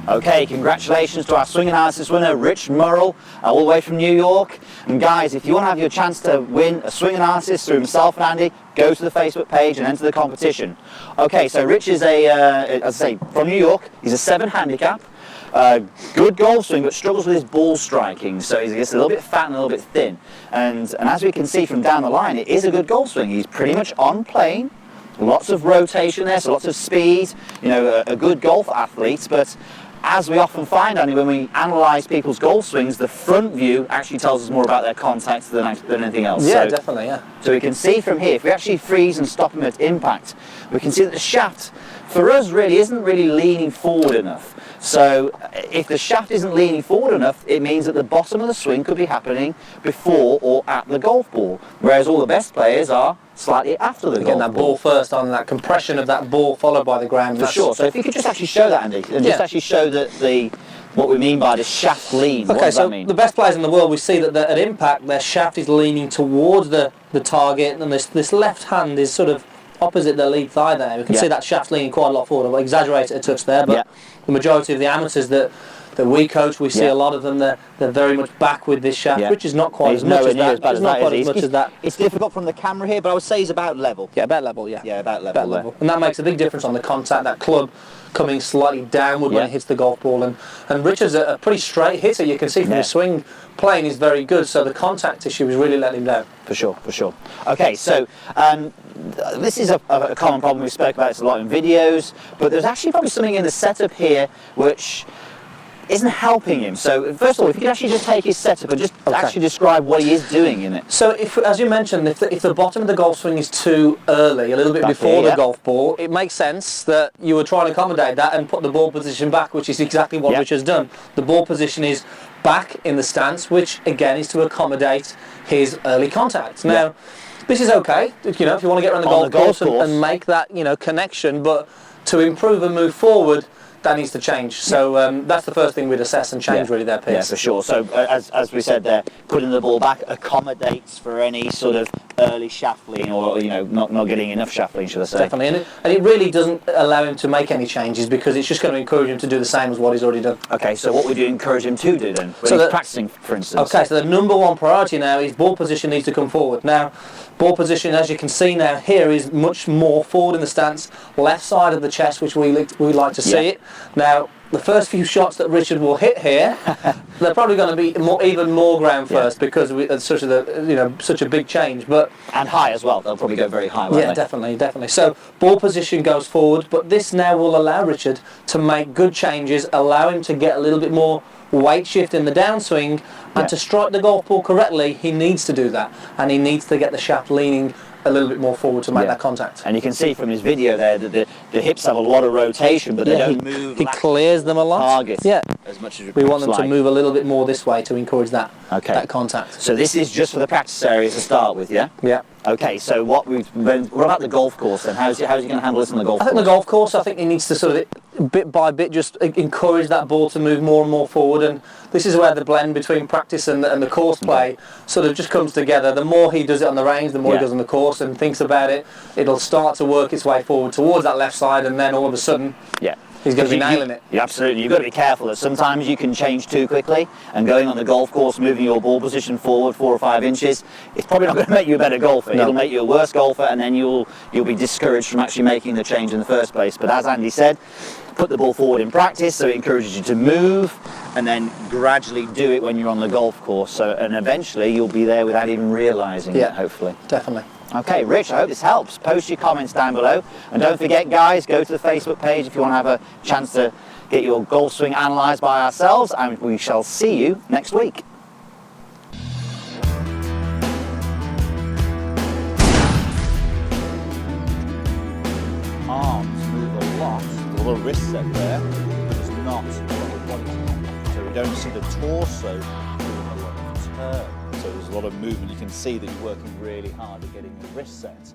Okay, congratulations to our swing analysis winner, Rich Murrell, all the way from New York. And guys, if you want to have your chance to win a swing analysis through himself and Andy, go to the Facebook page and enter the competition. Okay, so Rich is as I say, from New York. He's a 7 handicap. Good golf swing, but struggles with his ball striking, so he gets a little bit fat and a little bit thin. And as we can see from down the line, it is a good golf swing. He's pretty much on plane. Lots of rotation there, so lots of speed. You know, a good golf athlete, but as we often find, Andy, when we analyse people's golf swings, the front view actually tells us more about their contact than anything else. Yeah, so, definitely, yeah. So we can see from here, if we actually freeze and stop him at impact, we can see that the shaft, for us, really isn't really leaning forward enough. So if the shaft isn't leaning forward enough, it means that the bottom of the swing could be happening before or at the golf ball, whereas all the best players are slightly after the golf ball. Getting that ball first on, that compression of that ball followed by the ground. For sure. So if you could just actually show that, Andy, and just actually show what we mean by the shaft lean. Okay, what does so that mean? The best players in the world, we see that at impact, their shaft is leaning towards the target, and this left hand is sort of opposite the lead thigh there. We can see that shaft leaning quite a lot forward. I'll exaggerate it a touch there, but the majority of the amateurs that we coach, we see a lot of them, they're very much back with this shaft, which is not quite as much as that. It's not quite as much as that. It's difficult from the camera here, but I would say he's about level. Yeah, about level, yeah. Yeah, about level. And that makes a big difference on the contact, that club coming slightly downward when it hits the golf ball. And Richard's a pretty straight hitter. You can see from his swing playing is very good, so the contact issue is really letting him down. For sure. Okay, so this is a common problem. We spoke about this a lot in videos, but there's actually probably something in the setup here which isn't helping him. So first of all, if you could actually just take his setup and just actually describe what he is doing in it. So if, as you mentioned, if the bottom of the golf swing is too early, a little bit before the golf ball, it makes sense that you would try and accommodate that and put the ball position back, which is exactly what Rich has done. The ball position is back in the stance, which again is to accommodate his early contact. Now, this is okay, you know, if you want to get around the golf course and make that, you know, connection, but to improve and move forward, that needs to change. So that's the first thing we'd assess and change really there, Piers. Yeah, for sure. So as we said there, putting the ball back accommodates for any sort of early shaft lean, or not getting enough shaft lean, should I say. Definitely, and it really doesn't allow him to make any changes because it's just going to encourage him to do the same as what he's already done. Okay, so what would you encourage him to do then, when he's practicing, for instance? Okay, so the number one priority now is ball position needs to come forward. Now, ball position, as you can see now here, is much more forward in the stance, left side of the chest, which we like to see it. Now, the first few shots that Richard will hit here, they're probably going to be even more ground first because it's such a big change. And high as well. They'll probably go very high. Won't they? Definitely. So ball position goes forward, but this now will allow Richard to make good changes, allow him to get a little bit more weight shift in the downswing, and to strike the golf ball correctly, he needs to do that, and he needs to get the shaft leaning a little bit more forward to make that contact. And you can see from his video there that the hips have a lot of rotation, but they don't move. He clears them a lot. Target as much as we want them to move a little bit more this way to encourage that contact. So this is just for the practice area to start with, yeah? Yeah. Okay, so what about the golf course then? How's he going to handle this on the golf course? I think the golf course, I think he needs to sort of bit by bit just encourage that ball to move more and more forward, and this is where the blend between practice and the course play sort of just comes together. The more he does it on the range, the more he does on the course and thinks about it, it'll start to work its way forward towards that left side, and then all of a sudden he's going to be nailing it. Absolutely. You've got to be careful that sometimes you can change too quickly, and going on the golf course, moving your ball position forward 4 or 5 inches, it's probably not going to make you a better golfer. It'll make you a worse golfer, and then you'll be discouraged from actually making the change in the first place. But as Andy said, put the ball forward in practice, so it encourages you to move, and then gradually do it when you're on the golf course. And eventually you'll be there without even realising it, hopefully. Definitely. Okay, Rich, I hope this helps. Post your comments down below. And don't forget, guys, go to the Facebook page if you want to have a chance to get your golf swing analysed by ourselves, and we shall see you next week. Arms move a lot. A little wrist set there. There's not a lot of body. So we don't see the torso doing a lot of turn. So there's a lot of movement. You can see that you're working really hard at getting the wrist set.